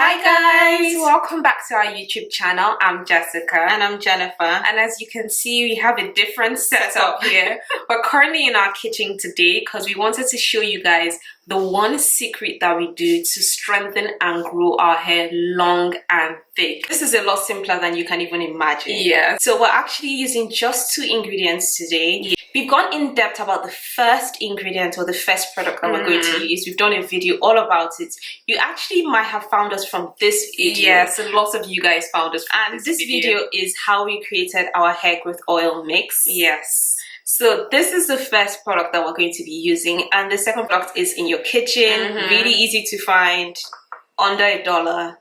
Hi guys, welcome back to our YouTube channel. I'm Jessica and I'm Jennifer, and as you can see we have a different setup here. We're currently in our kitchen today because we wanted to show you guys the one secret that we do to strengthen and grow our hair long and thick. This is a lot simpler than you can even imagine. Yeah. So we're actually using just 2 ingredients today. We've gone in depth about the first ingredient or the first product that we're going to use. We've done a video all about it. You actually might have found us from this video. Yes, a lot of you guys found us from this video is how we created our hair growth oil mix. Yes. So this is the first product that we're going to be using, and the second product is in your kitchen. Really easy to find, under $1.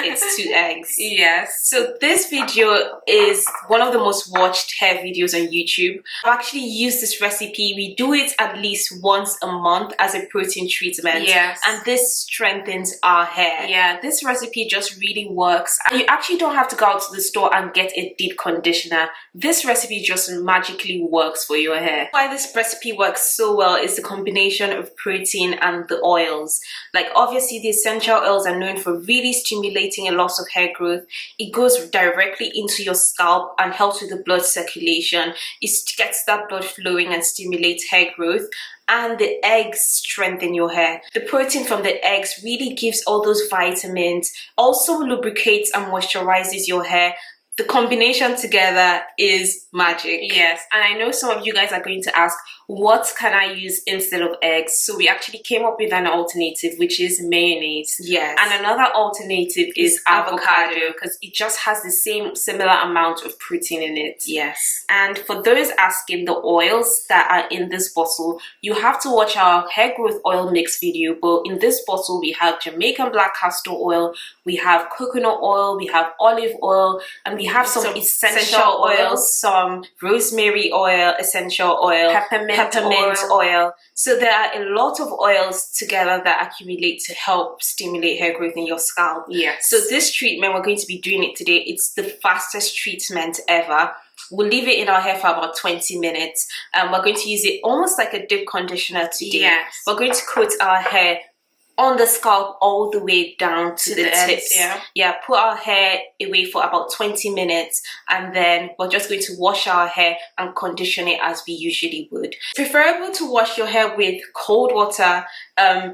It's 2 eggs. Yes. So this video is one of the most watched hair videos on YouTube. I've actually used this recipe. We do it at least once a month as a protein treatment. Yes. And this strengthens our hair. Yeah, this recipe just really works. And you actually don't have to go out to the store and get a deep conditioner. This recipe just magically works for your hair. Why this recipe works so well is the combination of protein and the oils. Like obviously the essential oils are known for really stimulating a loss of hair growth. It goes directly into your scalp and helps with the blood circulation. It gets that blood flowing and stimulates hair growth. And the eggs strengthen your hair. The protein from the eggs really gives all those vitamins, also lubricates and moisturizes your hair. The combination together is magic. Yes, and I know some of you guys are going to ask, what can I use instead of eggs? So we actually came up with an alternative, which is mayonnaise. Yes. And another alternative is avocado, because it just has the similar amount of protein in it. Yes. And for those asking, the oils that are in this bottle, you have to watch our hair growth oil mix video. But in this bottle, we have Jamaican black castor oil, we have coconut oil, we have olive oil, and we have some essential oils, some rosemary oil, essential oil, peppermint oil. So there are a lot of oils together that accumulate to help stimulate hair growth in your scalp. Yes. So this treatment, we're going to be doing it today. It's the fastest treatment ever. We'll leave it in our hair for about 20 minutes. And we're going to use it almost like a deep conditioner today. Yes. We're going to coat our hair on the scalp all the way down to the tips. Yeah, put our hair away for about 20 minutes and then we're just going to wash our hair and condition it as we usually would. It's preferable to wash your hair with cold water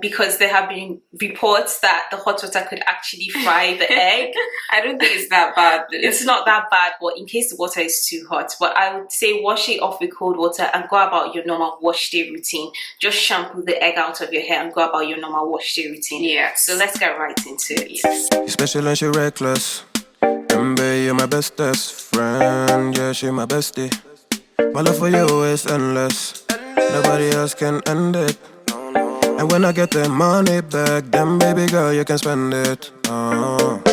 because there have been reports that the hot water could actually fry the egg. I don't think it's that bad. It's not that bad, but in case the water is too hot. But I would say wash it off with cold water and go about your normal wash day routine. Just shampoo the egg out of your hair and go about your normal wash day routine. Yeah. So let's get right into it. Yes. You're special and she reckless. Remember, you're my bestest friend. Yeah, she my bestie. My love for you is endless. Nobody else can end it. And when I get the money back, then baby girl, you can spend it. And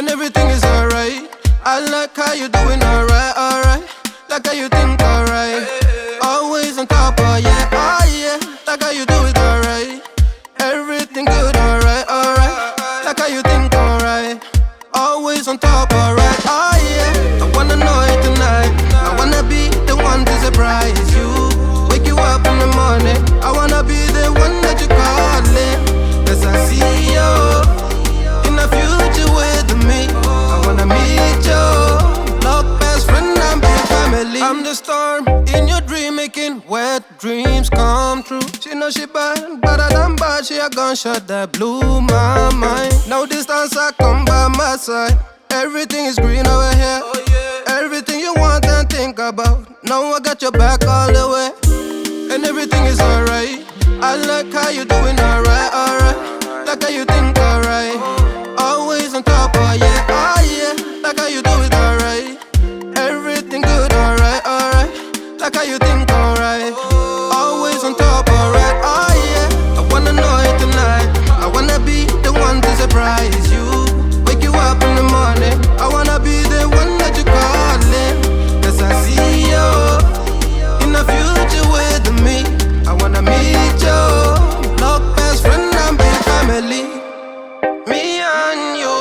everything is alright. I like how you doing alright, alright. Like how you think alright. Always on top, oh yeah, oh yeah. Like how you do it alright. Everything good, alright, alright. Like how you think alright. Always on top, alright, oh yeah. I wanna know it tonight. I wanna be the one to surprise you. Wake you up in the morning. I wanna be the one that you calling. Cause I see you in the future with me. I wanna meet you. Love, best friend, and big family. I'm the storm in your dream, making wet dreams come true. She know she bad, better than bad. She a gunshot that blew my mind. No distance, I come by my side. Everything is green over here. Everything you want and think about. Now I got your back all the way. And everything is alright. I like how you doing alright, alright. Like how you think alright. Always on top, oh yeah, oh yeah. Like how you do it alright. Everything good, alright, alright. Like how you think alright. Always on top, alright, oh yeah. I wanna know it tonight. I wanna be the one to surprise you. Wake you up in the morning. I wanna be the one that you calling. Cause I see you in the future with me. I wanna meet you. Love, best friend, and big family. Me and you,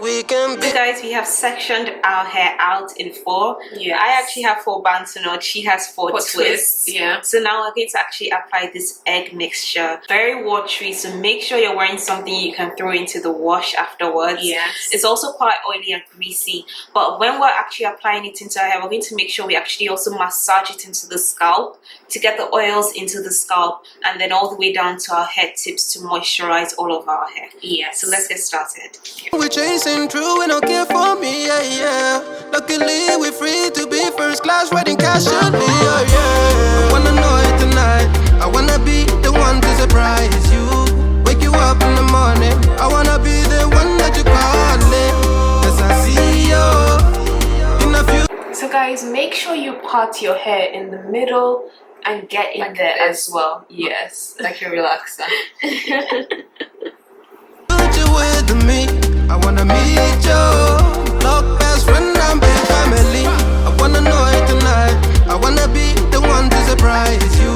we can be. Guys, guys, we have sectioned our hair out in 4. Yeah, I actually have 4 bands knots. She has 4 twists. Yeah. So now we're going to actually apply this egg mixture. Very watery, so make sure you're wearing something you can throw into the wash afterwards. Yes. It's also quite oily and greasy, but when we're actually applying it into our hair, we're going to make sure we actually also massage it into the scalp to get the oils into the scalp, and then all the way down to our head tips to moisturize all of our hair. Yes. So let's get started. We're chasing through, we don't care for me, yeah, yeah. Luckily, we're free to be first class, riding casually, yeah, yeah. I wanna know it tonight. I wanna be the one to surprise you. Wake you up in the morning. I wanna be the one that you call it. As I see you in a few. So guys, make sure you part your hair in the middle and get in Like there this. as well. Yes, like a relaxer. Put you with me. I wanna meet you. Look, best friend and big family. I wanna know it tonight. I wanna be the one to surprise you.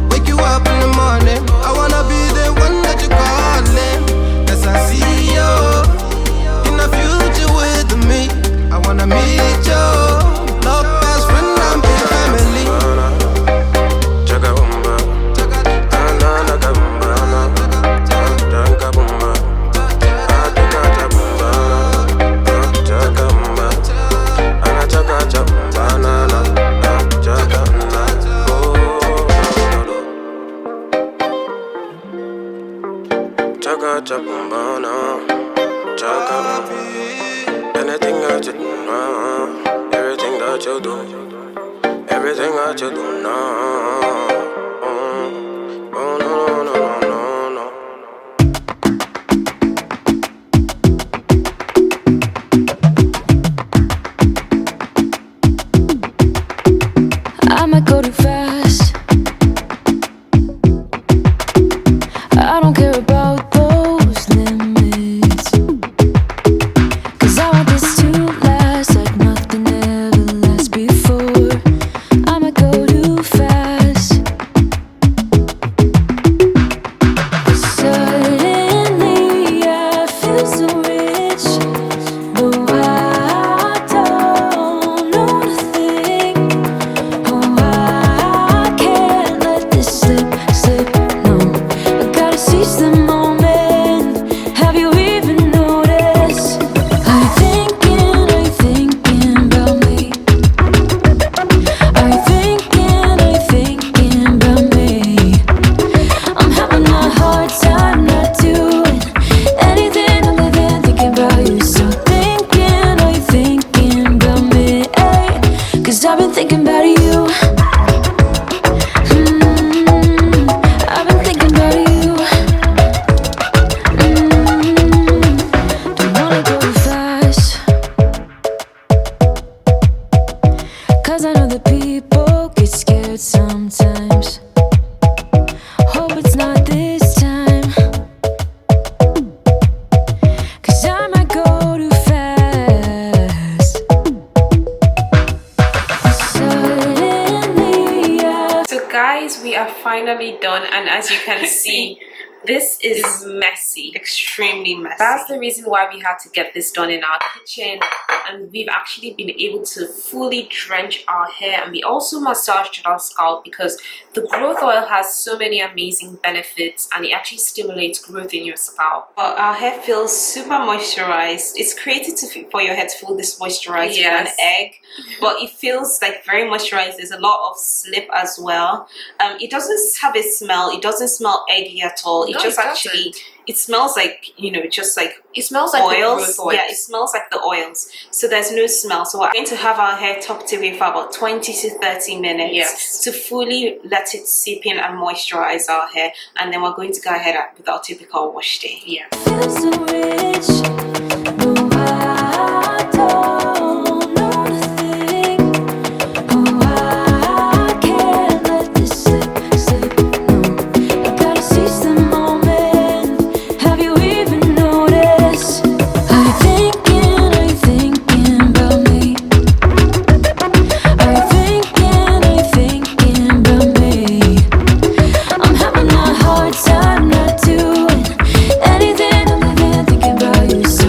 Wake you up in the morning. I wanna be the one that you calling. As I see you in the future with me. I wanna meet you. Look, best friend and big family. Anything that you do now, everything that you do, everything that you do now. Oh, no, no, no, no, no. I might go too fast. I don't care about those limits, 'cause I want this to last like nothing ever lasts before. I might go too fast. Suddenly I feel so rich, though I don't know nothing. Oh, I can't let this slip, no. I gotta seize the moment. Have you even noticed? Are you thinking about me? Are you thinking about me? I'm having a hard time not doing anything other than thinking about you. So are you thinking about me? 'Cause I've been thinking about you. I've been thinking about you. Don't wanna go too fast, 'cause I know that people get scared sometimes. Hope it's not this time, 'cause I might go too fast. Suddenly I So guys, we are finally done, and as you can see, this is messy, extremely messy. That's the reason why we had to get this done in our kitchen, and we've actually been able to fully drench our hair, and we also massaged our scalp because the growth oil has so many amazing benefits, and it actually stimulates growth in your scalp. But our hair feels super moisturized. It's created for your hair to feel this moisturized with an egg, but it feels like very moisturized. There's a lot of slip as well. It doesn't have a smell. It doesn't smell eggy at all. It No, just it actually, doesn't. it smells like, you know, just like It smells like the oils. growth oils. Yeah, it smells like the oils. So there's no smell. So we're going to have our hair tucked away for about 20 to 30 minutes Yes. to fully let it seep in and moisturize our hair. And then we're going to go ahead with our typical wash day. Yeah. feel so rich, though I don't know nothing. Oh, I can't let this slip, no. I gotta seize the moment. Have you even noticed? Are you thinking about me? Are you thinking about me? I'm having a hard time not doing anything other than thinking about you. So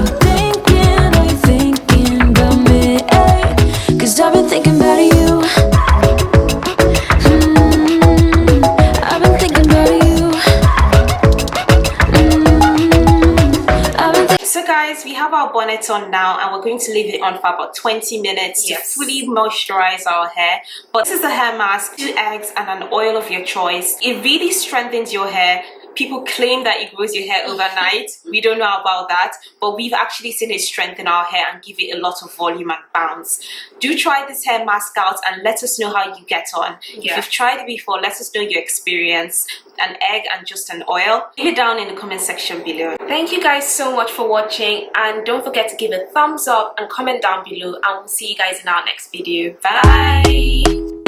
guys, we have our bonnet on now and we're going to leave it on for about 20 minutes to fully moisturize our hair. But this is the hair mask, 2 eggs and an oil of your choice. It really strengthens your hair. People claim that it grows your hair overnight. We don't know about that, but we've actually seen it strengthen our hair and give it a lot of volume and bounce. Do try this hair mask out and let us know how you get on. If you've tried it before, let us know your experience. An egg and just an oil. Leave it down in the comment section below. Thank you guys so much for watching, and don't forget to give a thumbs up and comment down below, and we'll see you guys in our next video. Bye.